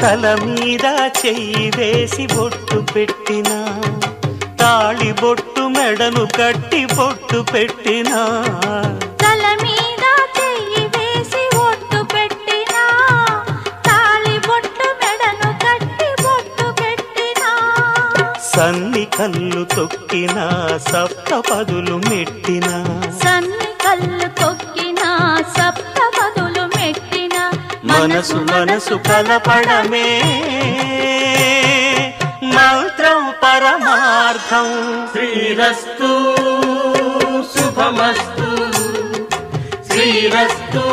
తల మీద చెయ్యి వేసి బొట్టు పెట్టినా, తాళి బొట్టు మెడను కట్టి బొట్టు పెట్టినా, తల మీద చెయ్యి వేసి బొట్టు పెట్టినా, తాళి బొట్టు మెడను కట్టి బొట్టు పెట్టినా, సన్ని కళ్ళు తొక్కినా సప్తపదులు మెట్టినా, సన్ని కళ్ళు తొక్కినా సప్తపదులు మెట్టినా, మనసు మనసు కలపడమే మంత్రం పరమార్థం. శ్రీరస్తు శుభమస్తు శ్రీరస్తు